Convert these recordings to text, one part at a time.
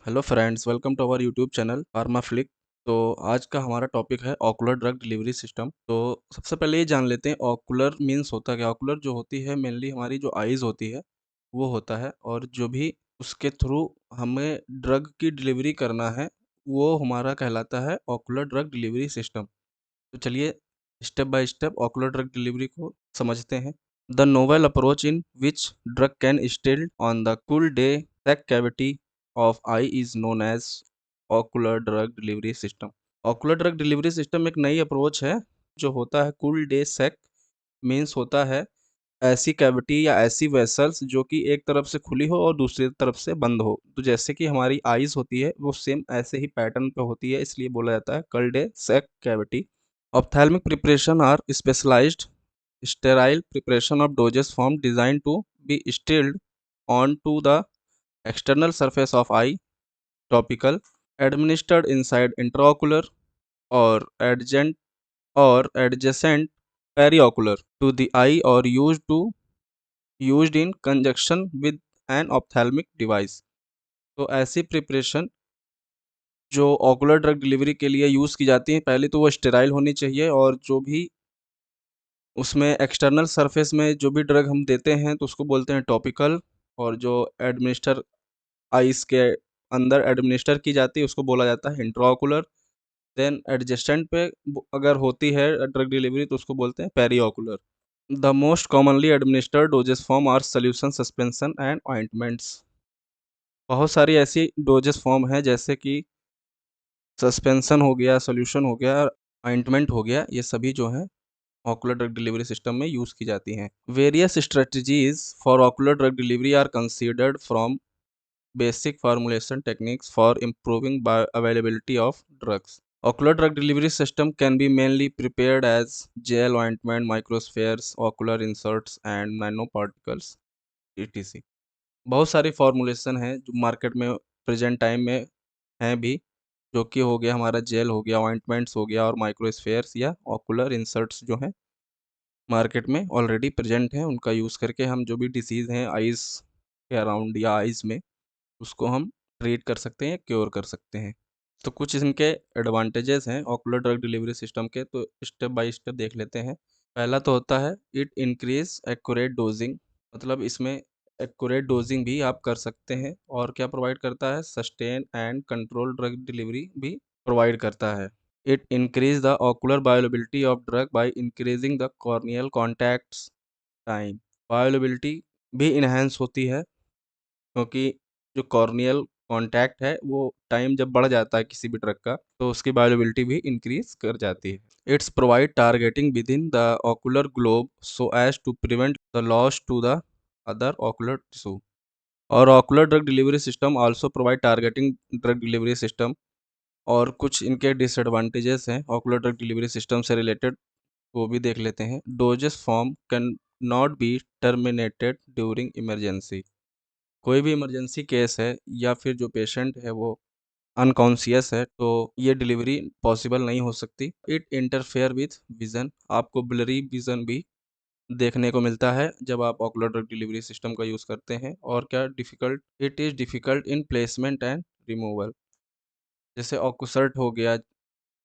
Hello friends, welcome to our YouTube channel Pharmaflik. तो आज का हमारा टॉपिक है ऑकुलर ड्रग डिलीवरी सिस्टम। तो सबसे पहले ये जान लेते हैं ऑकुलर मीन्स होता क्या। ऑकुलर जो होती है मेनली हमारी जो आइज़ होती है वो होता है, और जो भी उसके थ्रू हमें ड्रग की डिलीवरी करना है वो हमारा कहलाता है ऑकुलर ड्रग डिलीवरी सिस्टम। तो चलिए step by step ocular drug delivery को समझते हैं। The novel approach in which drug can still on the cool day sac cavity of eye is known as ocular drug delivery system। ocular drug delivery system एक नई approach है जो होता है cool day सेक। Means होता है ऐसी cavity या ऐसी वेसल्स जो कि एक तरफ से खुली हो और दूसरी तरफ से बंद हो। तो जैसे कि हमारी आईज होती है वो सेम ऐसे ही पैटर्न पे होती है, इसलिए बोला जाता है cul-de-sac cavity. Ophthalmic preparation are specialised sterile preparation of dosage form designed to be instilled onto the external surface of eye, topical, administered inside intraocular or adjacent periocular to the eye, or used in conjunction with an ophthalmic device। तो ऐसी preparation जो ocular drug delivery के लिए use की जाती है, पहले तो वो स्टेराइल होनी चाहिए, और जो भी उसमें एक्सटर्नल सरफेस में जो भी ड्रग हम देते हैं तो उसको बोलते हैं टॉपिकल, और जो एडमिनिस्टर आइस के अंदर एडमिनिस्टर की जाती है उसको बोला जाता है इंट्राओकुलर। देन एडजेसेंट पे अगर होती है ड्रग डिलीवरी तो उसको बोलते हैं periocular. The most commonly administered doses form are solution, suspension and ointments. बहुत सारी ऐसी डोजेस फॉर्म है जैसे कि सस्पेंशन हो गया, सोल्यूशन हो गया, ऑइंटमेंट हो गया, ये सभी जो है ऑकुलर ड्रग डिलीवरी सिस्टम में यूज़ की जाती हैं। Various strategies for ocular drug delivery are considered from basic formulation techniques for improving bioavailability of drugs. Ocular drug delivery system can be mainly prepared as gel, ointment, microspheres, ocular inserts and nanoparticles etc। बहुत सारी formulation हैं जो market में present time में हैं भी, जो कि हो गया हमारा जेल हो गया, ऑइंटमेंट्स हो गया, और माइक्रोस्फेयर्स या ओकुलर इंसर्ट्स जो हैं मार्केट में ऑलरेडी प्रेजेंट हैं। उनका यूज़ करके हम जो भी डिसीज़ हैं आइज़ के अराउंड या आइज़ में उसको हम ट्रीट कर सकते हैं, क्योर कर सकते हैं। तो कुछ इनके एडवांटेजेस हैं ऑकुलर ड्रग डिलीवरी सिस्टम के, तो स्टेप बाय स्टेप देख लेते हैं। पहला तो होता है इट इंक्रीज एक्यूरेट डोजिंग, मतलब इसमें एक्यूरेट डोजिंग भी आप कर सकते हैं। और क्या प्रोवाइड करता है, sustain and control drug delivery भी प्रोवाइड करता है। It increase the ocular bioavailability of drug by increasing the corneal contacts time. Bioavailability भी इन्हेंस होती है क्योंकि जो कॉर्नियल कॉन्टैक्ट है वो टाइम जब बढ़ जाता है किसी भी ड्रग का तो उसकी बायोलेबिलिटी भी इंक्रीज कर जाती है। It's provide targeting within the ocular globe so as to prevent the loss to the other ocular tissue. और ocular drug delivery system also provide targeting drug delivery system. और कुछ इनके डिसएडवांटेजेस हैं ocular drug delivery system से related, वो भी देख लेते हैं। Doses form can not be terminated during emergency. कोई भी इमरजेंसी केस है या फिर जो पेशेंट है वो अनकॉन्शियस है तो ये डिलीवरी पॉसिबल नहीं हो सकती। इट इंटरफेयर विथ विज़न, आपको ब्लरी विज़न भी देखने को मिलता है जब आप ऑकुलर ड्रग डिलीवरी सिस्टम का यूज़ करते हैं। और क्या difficult, it is difficult in placement and removal. जैसे ऑक्यूसर्ट हो गया,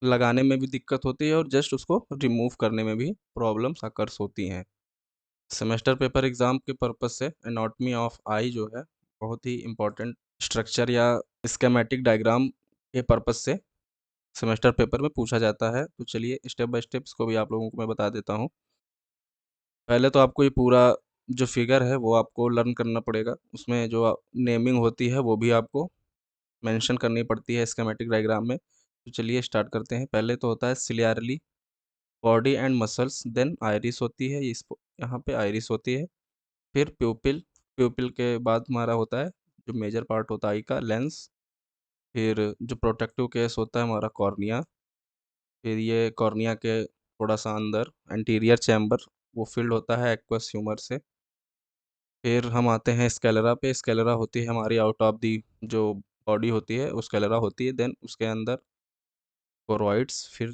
लगाने में भी दिक्कत होती है और जस्ट उसको रिमूव करने में भी प्रॉब्लम्स अकर्स होती हैं। सेमेस्टर पेपर एग्ज़ाम के पर्पज़ से एनाटॉमी ऑफ आई जो है बहुत ही इम्पोर्टेंट स्ट्रक्चर या स्कीमेटिक डायग्राम के पर्पज़ से सेमेस्टर पेपर में पूछा जाता है। तो चलिए स्टेप बाय स्टेप इसको भी आप लोगों को मैं बता देता हूँ। पहले तो आपको ये पूरा जो फिगर है वो आपको लर्न करना पड़ेगा। उसमें जो नेमिंग होती है वो भी आपको मेंशन करनी पड़ती है स्कीमेटिक डायग्राम में। तो चलिए स्टार्ट करते हैं। पहले तो होता है ciliary body and muscles, then iris होती है, इस यहाँ पे आइरिस होती है। फिर प्यूपिल, प्यूपिल के बाद हमारा होता है जो मेजर पार्ट होता है आई का, लेंस। फिर जो प्रोटेक्टिव केस होता है हमारा कॉर्निया। फिर ये कॉर्निया के थोड़ा सा अंदर एंटीरियर चैम्बर वो फिल्ड होता है एक्वस ह्यूमर से। फिर हम आते हैं स्केलेरा पे। स्केलेरा होती है हमारी आउट ऑफ दी जो बॉडी होती है वो स्केलेरा होती है। देन उसके अंदर कोरोइड्स, फिर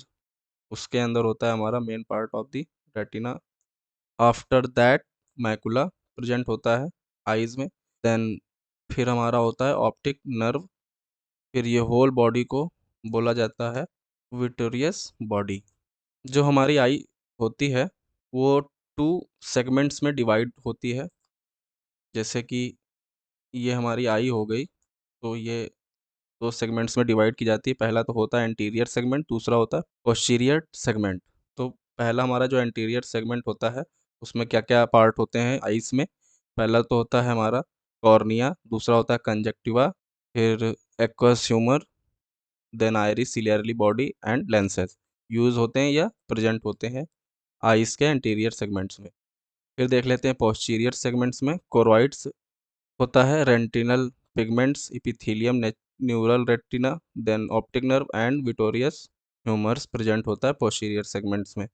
उसके अंदर होता है हमारा main part of the retina. After that macula present होता है आइज़ में। देन फिर हमारा होता है ऑप्टिक नर्व, फिर ये होल बॉडी को बोला जाता है विट्रियस बॉडी। जो हमारी आई होती है वो 2 सेगमेंट्स में डिवाइड होती है। जैसे कि ये हमारी आई हो गई, तो ये 2 सेगमेंट्स में डिवाइड की जाती है। पहला तो होता है एंटीरियर सेगमेंट, दूसरा होता है पोस्टीरियर सेगमेंट। तो पहला हमारा जो एंटीरियर सेगमेंट होता है उसमें क्या-क्या पार्ट होते हैं आईज में? पहला तो होता है हमारा कॉर्निया, दूसरा होता है कंजक्टिवा, फिर aqueous humour, then iris, ciliary body and lenses use होते हैं या प्रेजेंट होते हैं आईज के एंटीरियर सेगमेंट्स में। फिर देख लेते हैं पोस्टीरियर सेगमेंट्स में कोरोइड्स होता है, retinal pigments, epithelium, neural retina, then optic nerve and vitreous humours present होता है पोस्टीरियर सेगमेंट्स में।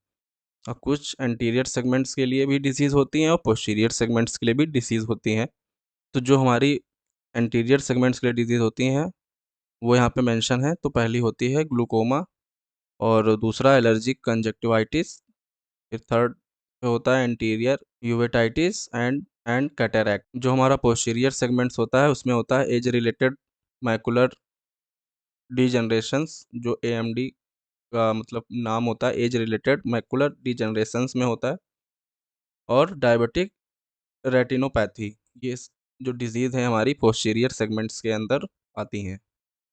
और कुछ एंटीरियर सेगमेंट्स के लिए भी डिसीज़ होती हैं और पोस्टीरियर सेगमेंट्स के लिए भी डिसीज़ होती हैं। तो जो हमारी एंटीरियर सेगमेंट्स के लिए डिसीज़ होती हैं वो यहाँ पे मेंशन है। तो पहली होती है ग्लूकोमा, और दूसरा एलर्जिक कंजक्टिवाइटिस, फिर थर्ड पे होता है एंटीरियर यूवेटाइटिस एंड कैटरैक्ट। जो हमारा पोस्टीरियर सेगमेंट्स होता है उसमें होता है एज रिलेटेड मैकुलर डिजनरेशंस, जो एएमडी का मतलब नाम होता है, एज रिलेटेड मैकुलर डिजनरेशंस में होता है, और डायबिटिक रेटिनोपैथी। जो डिजीज़ है हमारी पोस्टीरियर सेगमेंट्स के अंदर आती हैं।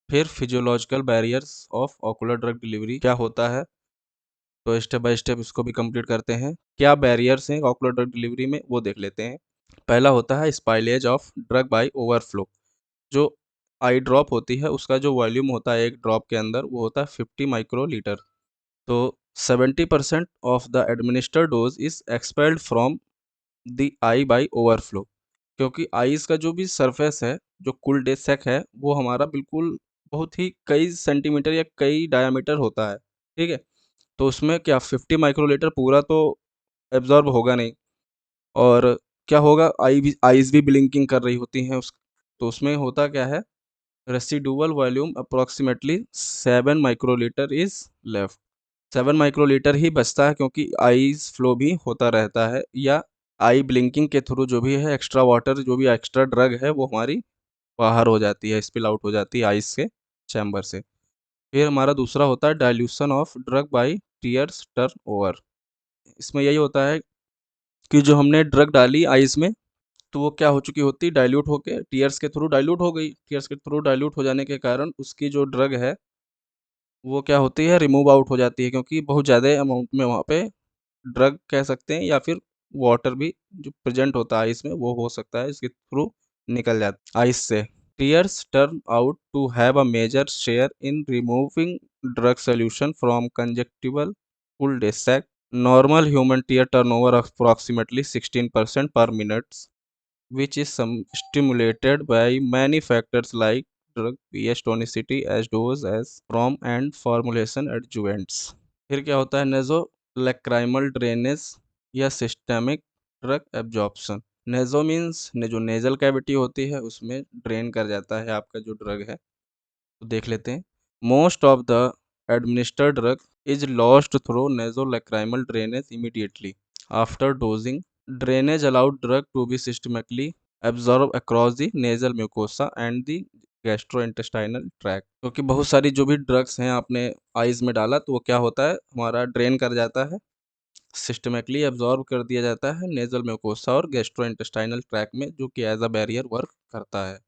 फिर physiological barriers of ocular drug delivery क्या होता है, तो स्टेप बाय स्टेप इसको भी कंप्लीट करते हैं। क्या बैरियर्स हैं ऑकुलर ड्रग डिलीवरी में, वो देख लेते हैं। पहला होता है spoilage of drug bye overflow. जो आई ड्रॉप होती है उसका जो वॉल्यूम होता है एक ड्रॉप के अंदर वो होता है 50 माइक्रोलीटर। तो 70% of the administered dose is expelled from the eye by overflow. क्योंकि आईज का जो भी सरफेस है, जो कुल डे सेक है, वो हमारा बिल्कुल बहुत ही कई सेंटीमीटर या कई डायामीटर होता है, ठीक है। तो उसमें क्या 50 माइक्रोलीटर पूरा तो एब्जॉर्ब होगा नहीं, और क्या होगा, आईज भी ब्लिंकिंग कर रही होती हैं तो उसमें होता क्या है, residual volume approximately 7 microlitre is left. 7 microlitre ही बचता है, क्योंकि आईज फ्लो भी होता रहता है, या आई ब्लिंकिंग के थ्रू जो भी है एक्स्ट्रा वाटर, जो भी एक्स्ट्रा ड्रग है वो हमारी बाहर हो जाती है, स्पिल आउट हो जाती है आइस के चैम्बर से। फिर हमारा दूसरा होता है dilution of drug bye tears turn over. इसमें यही होता है कि जो हमने ड्रग डाली आइस में, तो वो क्या हो चुकी होती है, डाइल्यूट होके टीयर्स के थ्रू डाइल्यूट हो गई। टीयर्स के थ्रू डाइल्यूट हो जाने के कारण उसकी जो ड्रग है वो क्या होती है, रिमूव आउट हो जाती है, क्योंकि बहुत ज़्यादा अमाउंट में वहाँ पे ड्रग कह सकते हैं, या फिर वाटर भी जो प्रेजेंट होता है आइस में वो हो सकता है इसके थ्रू निकल जाता है आइस से। Tears turn out to have a major share in removing drug solution from conjunctival full day sac. Normal human tear turnover approximately 16% per minute, which is stimulated by many factors like drug pH tonicity as dose as from and formulation adjuvants। फिर क्या होता है नेजोलैक्राइमल drainage या systemic drug absorption. नेजो means ने जो nasal cavity होती है उसमें ड्रेन कर जाता है आपका जो ड्रग है। तो देख लेते हैं। Most of the administered drug is lost through nasolacrimal drainage immediately after dosing. Drainage allowed drug to be systemically absorb across the nasal mucosa and the gastrointestinal tract. क्योंकि बहुत सारी जो भी ड्रग्स हैं आपने आइज में डाला तो वो क्या होता है, हमारा ड्रेन कर जाता है, सिस्टमैटिकली एब्जॉर्ब कर दिया जाता है नेजल म्यूकोसा और गैस्ट्रोइंटेस्टाइनल ट्रैक्ट में, जो कि एज अ बैरियर वर्क करता है।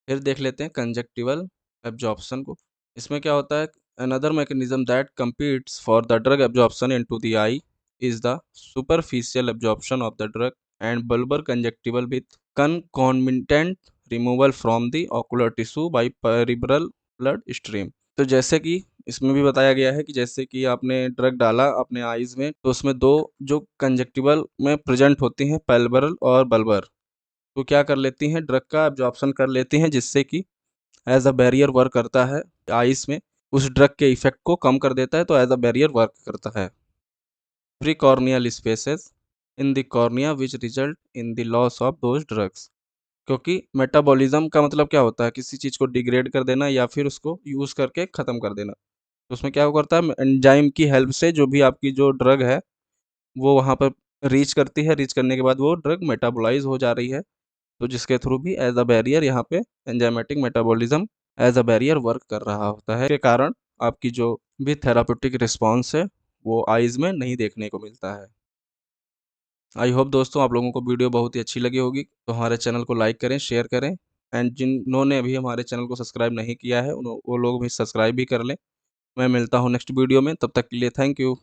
फिर देख लेते हैं कंजक्टिवल एब्जॉर्प्शन को। इसमें क्या होता है, another mechanism that competes for the drug absorption into the eye is the superficial absorption of the drug and bulbar conjunctival with concomitant removal from the ocular tissue by peripheral blood stream. तो जैसे कि इसमें भी बताया गया है कि जैसे कि आपने ड्रग डाला अपने आईज में, तो उसमें दो जो कंजक्टिवल में प्रेजेंट होती हैं, पेरिब्रल और बल्बर, तो क्या कर लेती हैं, ड्रग का एब्जॉर्प्शन कर लेती हैं, जिससे कि एज अ बैरियर वर्क करता है आइस में, उस ड्रग के इफेक्ट को कम कर देता है, तो एज अ बैरियर वर्क करता है। Precorneal spaces in the cornea which result in the loss of those drugs. क्योंकि मेटाबॉलिज्म का मतलब क्या होता है, किसी चीज़ को डिग्रेड कर देना या फिर उसको यूज़ करके ख़त्म कर देना। तो उसमें क्या करता है, एंजाइम की हेल्प से जो भी आपकी जो ड्रग है वो वहाँ पर रीच करती है, रीच करने के बाद वो ड्रग मेटाबोलाइज हो जा रही है, तो जिसके थ्रू भी एज अ बैरियर यहाँ पे enzymatic metabolism as a barrier work कर रहा होता है, के कारण आपकी जो भी थेरापेटिक रिस्पॉन्स है वो आइज़ में नहीं देखने को मिलता है। आई होप दोस्तों आप लोगों को वीडियो बहुत ही अच्छी लगी होगी, तो हमारे चैनल को लाइक करें, शेयर करें एंड जिन्होंने अभी हमारे चैनल को सब्सक्राइब नहीं किया है वो लोग भी सब्सक्राइब भी कर लें। मैं मिलता हूँ नेक्स्ट वीडियो में, तब तक के लिए थैंक यू।